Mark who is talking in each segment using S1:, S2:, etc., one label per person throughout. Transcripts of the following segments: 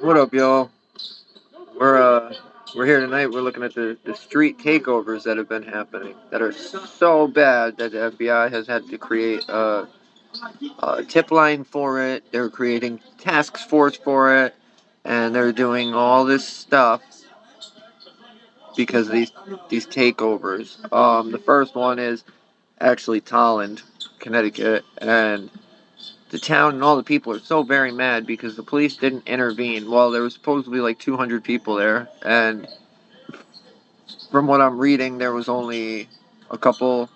S1: What up, y'all? We're uh we're here tonight. We're looking at the street takeovers that have been happening that are so bad that the FBI has had to create a tip line for it. They're creating task force for it, and they're doing all this stuff because of these takeovers. The first one is actually Tolland, Connecticut, and the town and all the people are so very mad because the police didn't intervene. Well, there was supposedly like 200 people there, and from what I'm reading, there was only a couple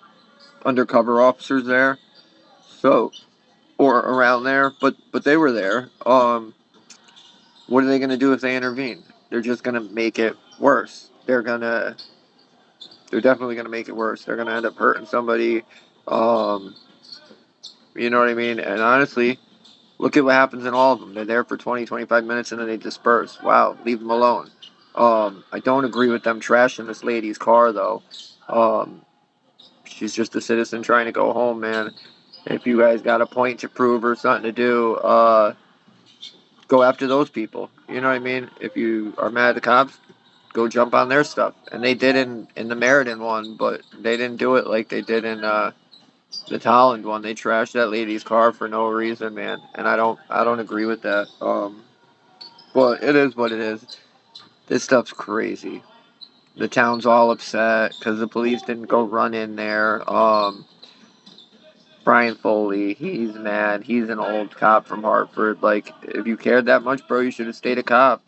S1: undercover officers there, so or around there, but they were there. What are they gonna do if they intervene? They're just gonna make it worse. They're definitely gonna make it worse. They're gonna end up hurting somebody. Um, you know what I mean? And honestly, look at what happens in all of them. They're there for 20, 25 minutes and then they disperse. Wow, leave them alone. I don't agree with them trashing this lady's car though. Um, She's just a citizen trying to go home, man. If you guys got a point to prove or something to do, go after those people. You know what I mean? If you are mad at the cops, go jump on their stuff. And they did in the Meriden one, but they didn't do it like they did in the Tolland one. They trashed that lady's car for no reason, man. And I don't agree with that. But it is what it is. This stuff's crazy. The town's all upset because the police didn't go run in there. Brian Foley, he's mad. He's an old cop from Hartford. Like, if you cared that much, bro, you should have stayed a cop.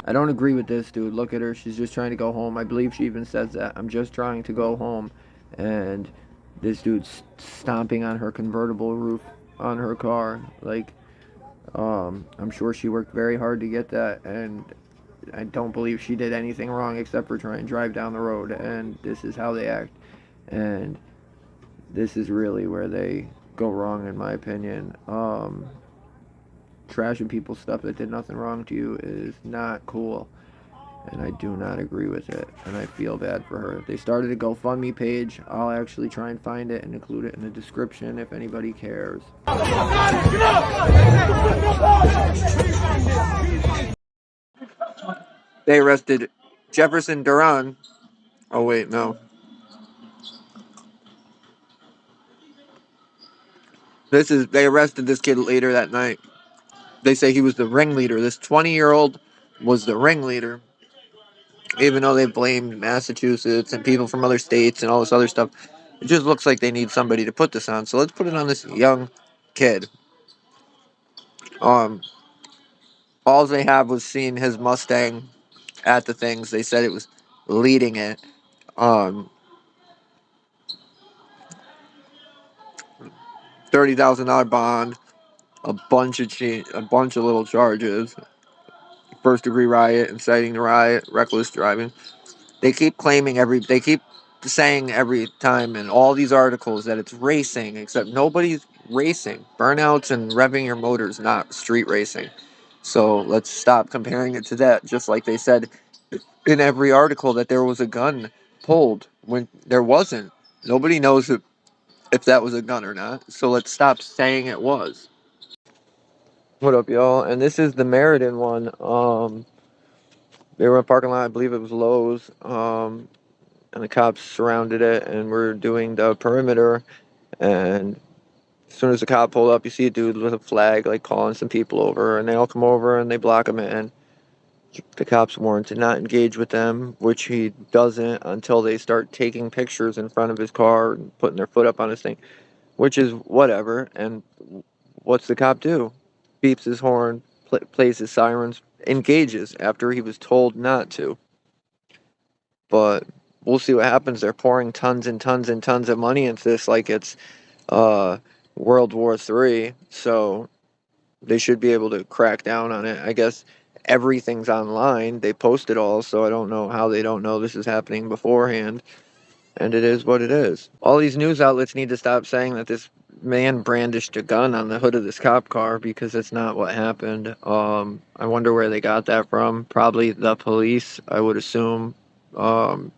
S1: I don't agree with this, dude. Look at her. She's just trying to go home. I believe she even says that. I'm just trying to go home. And this dude's stomping on her convertible roof on her car. Like, I'm sure she worked very hard to get that. And I don't believe she did anything wrong except for trying to drive down the road. And this is how they act. And this is really where they go wrong, in my opinion. Trashing people's stuff that did nothing wrong to you is not cool, and I do not agree with it, and I feel bad for her. They started a GoFundMe page. I'll actually try and find it and include it in the description if anybody cares. They arrested Jefferson Duran. Oh wait, no. They arrested this kid later that night. They say he was the ringleader. This 20-year-old was the ringleader, even though they blamed Massachusetts and people from other states and all this other stuff. It just looks like they need somebody to put this on. So let's put it on this young kid. Um, all they have was seen his Mustang at the things. They said it was leading it. Um, $30,000 bond, a bunch of little charges, first degree riot, inciting the riot, reckless driving. They keep saying every time in all these articles that it's racing, except nobody's racing. Burnouts and revving your motors, not street racing. So let's stop comparing it to that. Just like they said in every article that there was a gun pulled when there wasn't. Nobody knows if that was a gun or not. So let's stop saying it was. What up, y'all? And this is the Meriden one. They were in a parking lot. I believe it was Lowe's. And the cops surrounded it and were doing the perimeter. And as soon as the cop pulled up, you see a dude with a flag, like, calling some people over, and they all come over and they block him in. The cops warned to not engage with them, which he doesn't until they start taking pictures in front of his car and putting their foot up on his thing, which is whatever. And what's the cop do? Beeps his horn, plays his sirens, engages after he was told not to. But we'll see what happens. They're pouring tons and tons and tons of money into this like it's World War III, so they should be able to crack down on it. I guess everything's online. They post it all, so I don't know how they don't know this is happening beforehand. And it is what it is. All these news outlets need to stop saying that this man brandished a gun on the hood of this cop car, because that's not what happened. I wonder where they got that from. Probably the police, I would assume. Or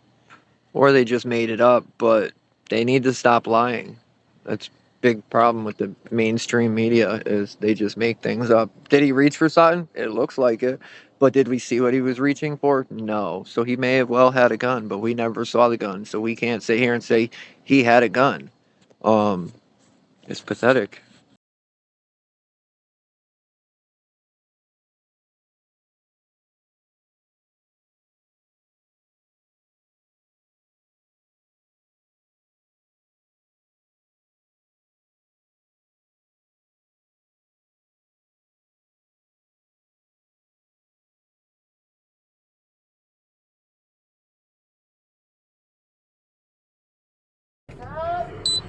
S1: they just made it up, but they need to stop lying. That's a big problem with the mainstream media, is they just make things up. Did he reach for something? It looks like it. But did we see what he was reaching for? No. So he may have well had a gun, but we never saw the gun. So we can't sit here and say he had a gun. It's pathetic.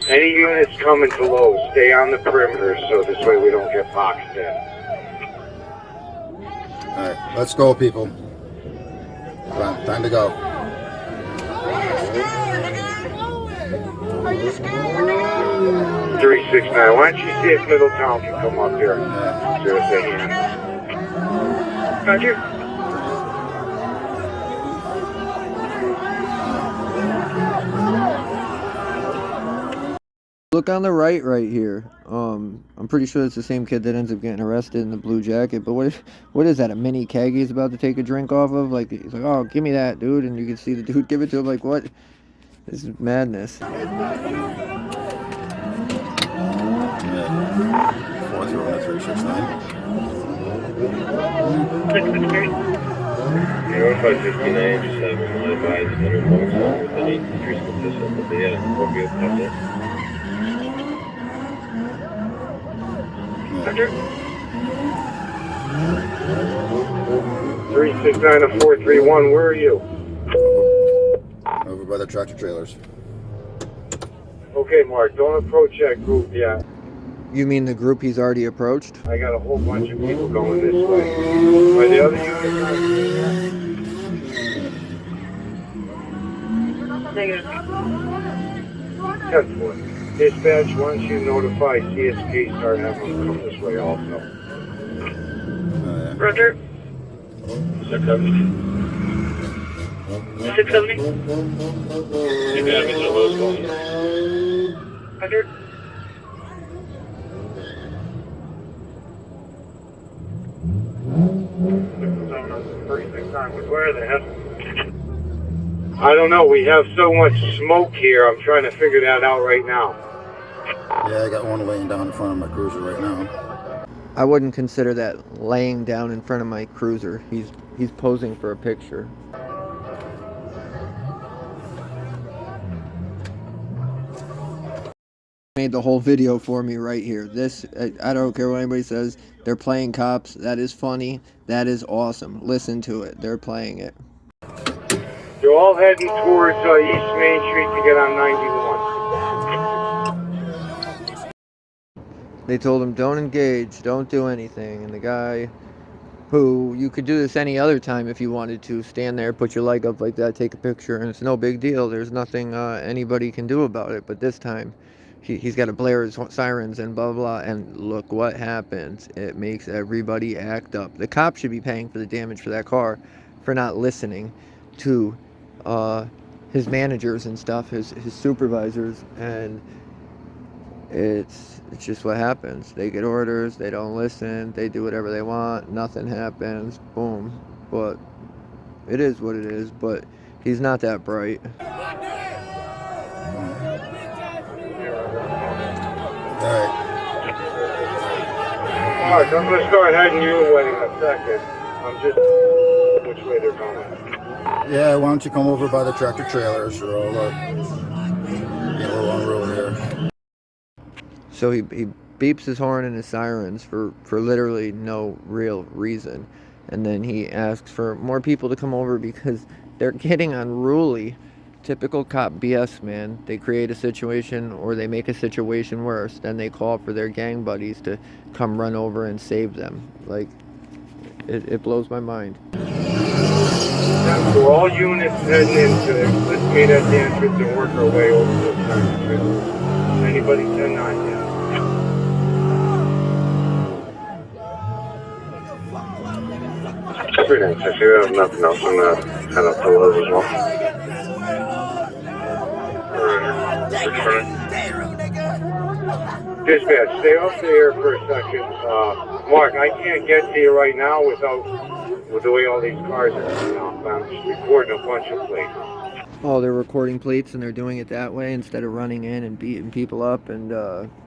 S2: Any units coming to Lowe's, stay on the perimeter so this way we don't get boxed in.
S3: Alright, let's go, people. Time to go.
S2: 369, why don't you see if Middletown can come up here?
S3: Yeah.
S2: See if they can. Roger.
S1: Look on the right here. I'm pretty sure it's the same kid that ends up getting arrested in the blue jacket. But what is that? A mini keg he's about to take a drink off of? Like, he's like, oh, give me that, dude. And you can see the dude give it to him. Like, what? This is madness.
S3: Yeah. 4-3-1-3-6-9.
S2: 0559, just have him advised that they're going with any increased consistent with the will be open up there. Roger. 369 to 431, where are you?
S3: Over by the tractor trailers.
S2: Okay, Mark, don't approach that group yet.
S1: You mean the group he's already approached?
S2: I got a whole bunch of people going this way. Are the other units
S4: Negative.
S2: 10-4. Dispatch, once you notify CSP, start having them come this way also.
S3: Yeah.
S4: Roger.
S2: 670.
S4: 670.
S2: You got me to Lowe's going.
S4: Roger.
S2: Where are they heading? I don't know. We have so much smoke here. I'm trying to figure that out right now.
S3: Yeah, I got one laying down in front of my cruiser right now.
S1: I wouldn't consider that laying down in front of my cruiser. He's posing for a picture. Made the whole video for me right here. This, I don't care what anybody says. They're playing cops. That is funny. That is awesome. Listen to it. They're playing it.
S2: They're all heading towards East Main Street to get on 91.
S1: They told him, don't engage, don't do anything. And the guy, who, you could do this any other time if you wanted to, stand there, put your leg up like that, take a picture, and it's no big deal. There's nothing anybody can do about it. But this time, he's got to blare his sirens and blah, blah, and look what happens. It makes everybody act up. The cop should be paying for the damage for that car for not listening to his managers and stuff, his supervisors, and it's just what happens. They get orders, they don't listen, they do whatever they want, nothing happens, boom. But it is what it is, but he's not that bright.
S3: Alright.
S2: Alright, I'm going to start heading your way in a second. I'm just which way they're going.
S3: Yeah, why don't you come over by the tractor trailers, or I'll get a little on the road here.
S1: So he beeps his horn and his sirens for literally no real reason. And then he asks for more people to come over because they're getting unruly Typical cop BS, man. They create a situation or they make a situation worse, then they call for their gang buddies to come run over and save them. Like, it blows my mind.
S2: We're all units heading into it. Let's meet at the entrance and work our way over to the tractor trailer. Anybody 10-9 yet? Pretty nice. I see we have nothing else. I'm gonna head up to Lowe's as well. Dispatch, stay off the air for a second. Mark, I can't get to you right now with the way all these cars are coming off. I'm just recording a bunch of plates.
S1: Oh, they're recording plates and they're doing it that way instead of running in and beating people up and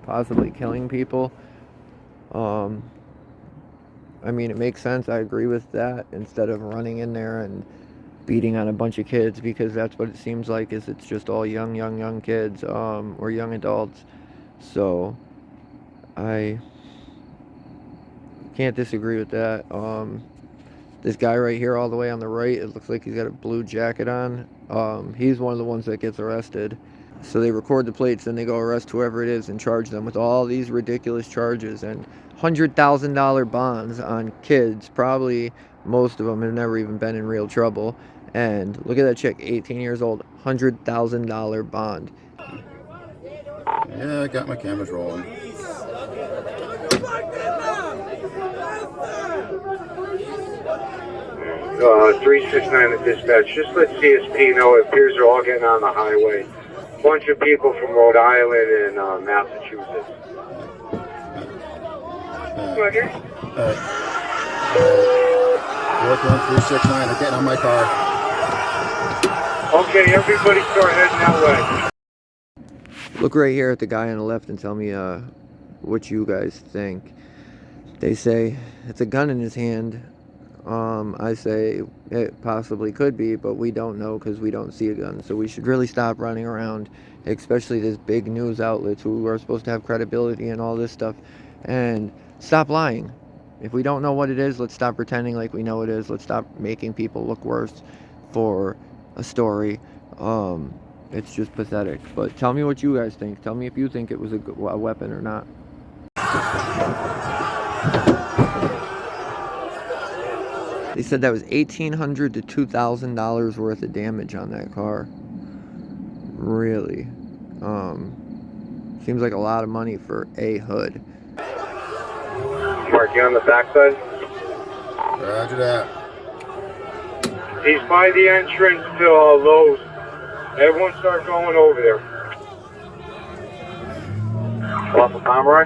S1: possibly killing people. I mean, it makes sense. I agree with that. Instead of running in there and beating on a bunch of kids, because that's what it seems like, is it's just all young kids or young adults. So I can't disagree with that. This guy right here all the way on the right, it looks like he's got a blue jacket on. He's one of the ones that gets arrested. So they record the plates, then they go arrest whoever it is and charge them with all these ridiculous charges and $100,000 bonds on kids. Probably most of them have never even been in real trouble. And look at that chick, 18 years old, $100,000 bond.
S3: Yeah, I got my cameras rolling.
S2: 369 at dispatch. Just let CSP know it appears they're all getting on the highway. Bunch of people from Rhode Island and Massachusetts.
S4: Roger.
S3: 41369, they're getting on my car.
S2: Okay, everybody start heading that way.
S1: Look right here at the guy on the left and tell me what you guys think. They say it's a gun in his hand. I say it possibly could be, but we don't know because we don't see a gun. So we should really stop running around, especially these big news outlets who are supposed to have credibility and all this stuff, and stop lying. If we don't know what it is, let's stop pretending like we know it is. Let's stop making people look worse for a story. It's just pathetic. But tell me what you guys think. Tell me if you think it was a weapon or not. They said that was $1,800 to $2,000 worth of damage on that car. Really. Seems like a lot of money for a hood.
S2: Mark, you on the backside?
S3: Roger that.
S2: He's by the entrance to Lowe's. Everyone start going over there. Off of Pomeroy?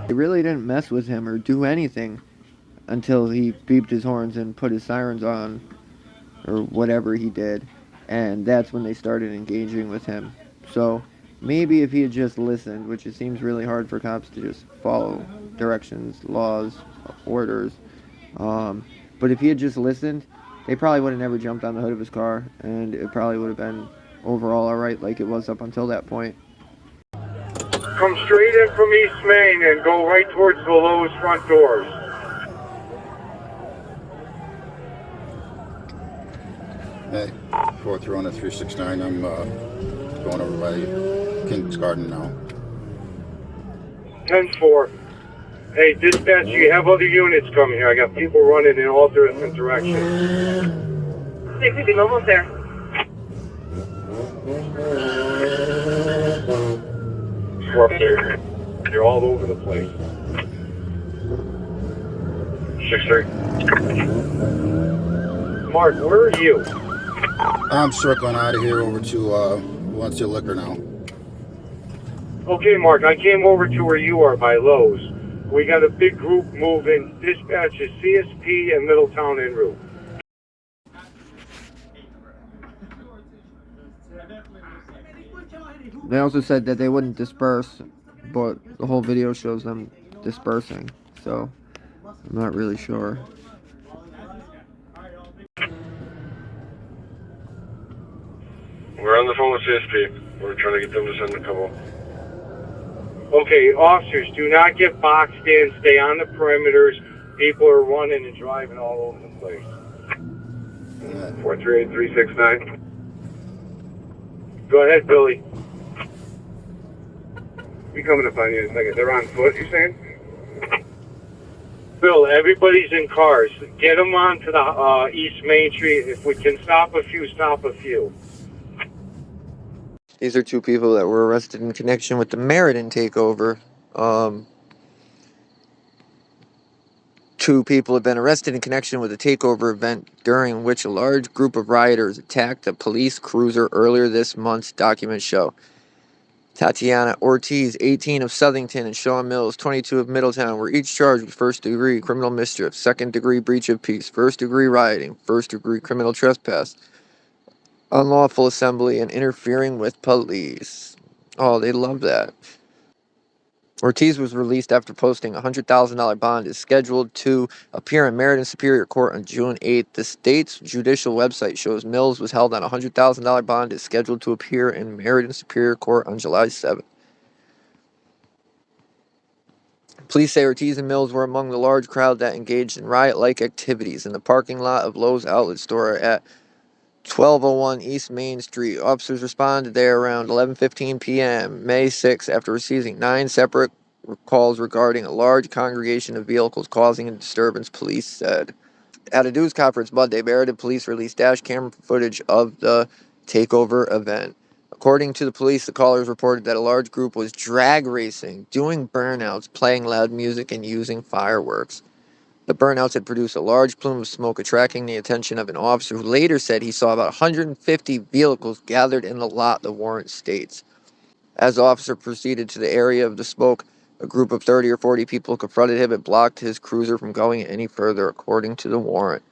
S1: They really didn't mess with him or do anything until he beeped his horns and put his sirens on, or whatever he did, and that's when they started engaging with him. So maybe if he had just listened, which it seems really hard for cops to just follow directions, laws, orders, but if he had just listened, they probably would have never jumped on the hood of his car, and it probably would have been overall alright like it was up until that point.
S2: Come straight in from East Main and go right towards the Lowe's front doors.
S3: Hey, 431-369, I'm going over by King's Garden now.
S2: 10-4. Hey, dispatch, you have other units coming here. I got people running in all different directions.
S4: They could be almost there.
S2: They're all over the place. 6-3. Mark, where are you?
S3: I'm circling out of here over to Valencia Liquor now.
S2: Okay, Mark, I came over to where you are by Lowe's. We got a big group moving. Dispatch is CSP and Middletown en route.
S1: They also said that they wouldn't disperse, but the whole video shows them dispersing, so I'm not really sure.
S5: We're on the phone with CSP. We're trying to get them to send a couple.
S2: Okay, officers, do not get boxed in. Stay on the perimeters. People are running and driving all over the place.
S5: 438-369.
S2: Go ahead, Billy. We coming to find you in a second. They're on foot, you saying? Bill, everybody's in cars. Get them onto the East Main Street. If we can stop a few, stop a few.
S1: These are two people that were arrested in connection with the Meriden takeover. Two people have been arrested in connection with a takeover event during which a large group of rioters attacked a police cruiser earlier this month, documents show. Tatiana Ortiz, 18, of Southington, and Sean Mills, 22, of Middletown, were each charged with first-degree criminal mischief, second-degree breach of peace, first-degree rioting, first-degree criminal trespass, unlawful assembly, and interfering with police. Oh, they love that. Ortiz was released after posting a $100,000 bond, is scheduled to appear in Meriden Superior Court on June 8th. The state's judicial website shows Mills was held on a $100,000 bond, is scheduled to appear in Meriden Superior Court on July 7th. Police say Ortiz and Mills were among the large crowd that engaged in riot-like activities in the parking lot of Lowe's outlet store at 1201 East Main Street. Officers responded there around 11:15 p.m. May 6 after receiving 9 separate calls regarding a large congregation of vehicles causing a disturbance, police said. At a news conference Monday, Meriden police released dash camera footage of the takeover event. According to the police, the callers reported that a large group was drag racing, doing burnouts, playing loud music, and using fireworks. The burnouts had produced a large plume of smoke, attracting the attention of an officer who later said he saw about 150 vehicles gathered in the lot, the warrant states. As the officer proceeded to the area of the smoke, a group of 30 or 40 people confronted him and blocked his cruiser from going any further, according to the warrant.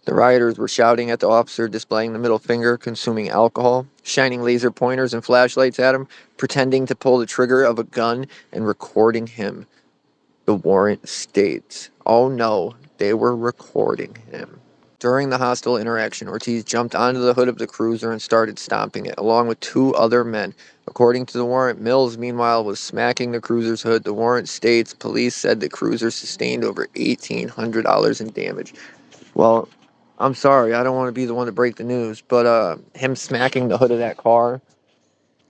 S1: The rioters were shouting at the officer, displaying the middle finger, consuming alcohol, shining laser pointers and flashlights at him, pretending to pull the trigger of a gun, and recording him. The warrant states. Oh no, they were recording him. During the hostile interaction, Ortiz jumped onto the hood of the cruiser and started stomping it, along with 2 other men. According to the warrant, Mills, meanwhile, was smacking the cruiser's hood. The warrant states police said the cruiser sustained over $1,800 in damage. Well, I'm sorry, I don't want to be the one to break the news, but him smacking the hood of that car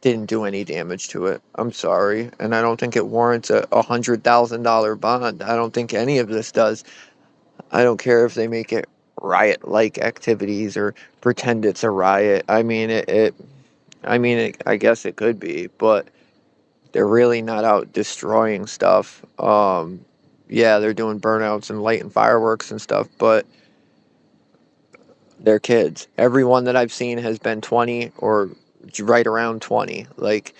S1: didn't do any damage to it. I'm sorry. And I don't think it warrants a $100,000 bond. I don't think any of this does. I don't care if they make it riot-like activities or pretend it's a riot. I guess it could be, but they're really not out destroying stuff. Yeah, they're doing burnouts and lighting fireworks and stuff, but they're kids. Everyone that I've seen has been 20 or right around 20. Like,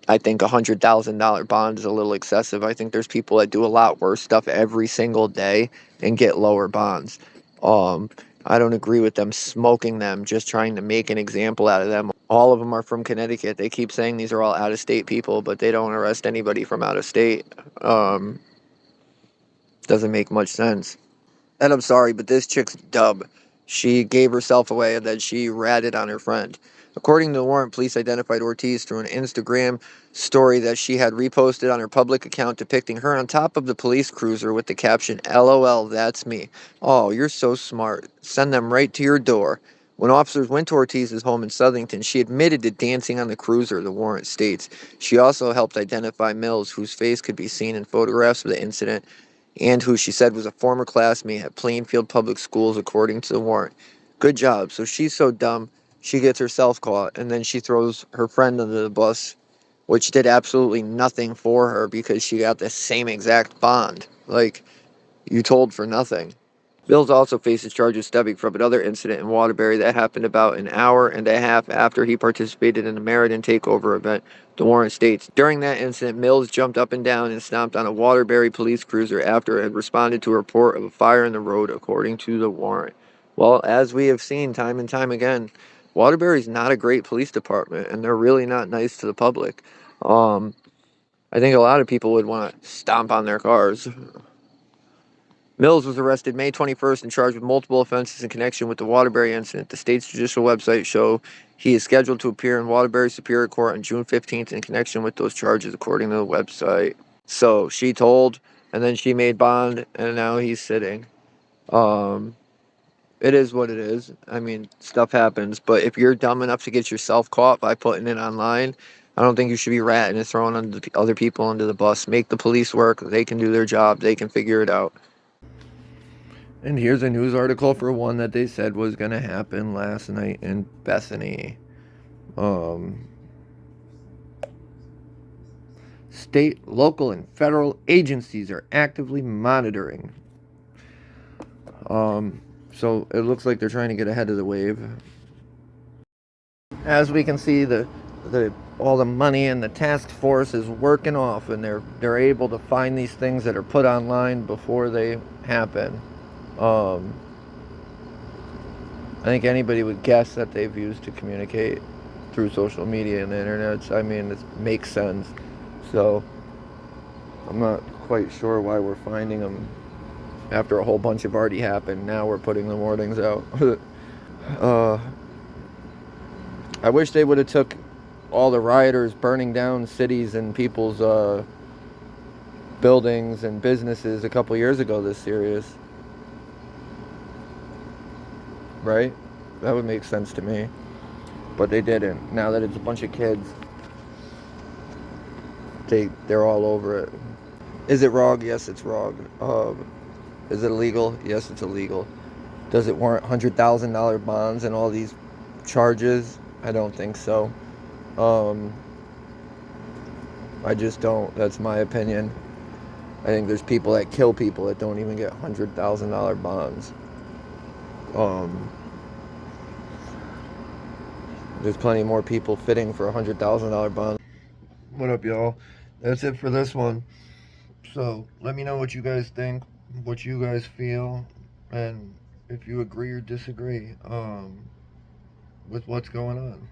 S1: I think $100,000 bond is a little excessive. I think there's people that do a lot worse stuff every single day and get lower bonds. I don't agree with them smoking them, just trying to make an example out of them. All of them are from Connecticut. They keep saying these are all out-of-state people, but they don't arrest anybody from out of state. Doesn't make much sense. And I'm sorry, but this chick's dumb. She gave herself away and then she ratted on her friend. According to the warrant, police identified Ortiz through an Instagram story that she had reposted on her public account depicting her on top of the police cruiser with the caption, "LOL, that's me." Oh, you're so smart. Send them right to your door. When officers went to Ortiz's home in Southington, she admitted to dancing on the cruiser, the warrant states. She also helped identify Mills, whose face could be seen in photographs of the incident, and who she said was a former classmate at Plainfield Public Schools, according to the warrant. Good job. So she's so dumb, she gets herself caught, and then she throws her friend under the bus, which did absolutely nothing for her because she got the same exact bond. Like, you told for nothing. Mills also faces charges stemming from another incident in Waterbury that happened about an hour and a half after he participated in the Meriden takeover event, the warrant states. During that incident, Mills jumped up and down and stomped on a Waterbury police cruiser after it had responded to a report of a fire in the road, according to the warrant. Well, as we have seen time and time again, Waterbury's not a great police department, and they're really not nice to the public. I think a lot of people would want to stomp on their cars. Mills was arrested May 21st and charged with multiple offenses in connection with the Waterbury incident. The state's judicial website show he is scheduled to appear in Waterbury Superior Court on June 15th in connection with those charges, according to the website. So she told, and then she made bond, and now he's sitting. It is what it is. I mean, stuff happens. But if you're dumb enough to get yourself caught by putting it online, I don't think you should be ratting and throwing other people under the bus. Make the police work. They can do their job. They can figure it out. And here's a news article for one that they said was going to happen last night in Bethany. State, local, and federal agencies are actively monitoring. So it looks like they're trying to get ahead of the wave. As we can see, all the money in the task force is working off, and they're able to find these things that are put online before they happen. I think anybody would guess that they've used to communicate through social media and the internet. I mean, it makes sense. So I'm not quite sure why we're finding them after a whole bunch have already happened. Now we're putting the warnings out. I wish they would have took all the rioters burning down cities and people's buildings and businesses a couple years ago this serious. Right? That would make sense to me. But they didn't. Now that it's a bunch of kids, they're all over it. Is it wrong? Yes, it's wrong. Is it illegal? Yes, it's illegal. Does it warrant $100,000 bonds and all these charges? I don't think so. I just don't. That's my opinion. I think there's people that kill people that don't even get $100,000 bonds. There's plenty more people fitting for $100,000 bond. What up, y'all? That's it for this one. So let me know what you guys think, what you guys feel, and if you agree or disagree with what's going on.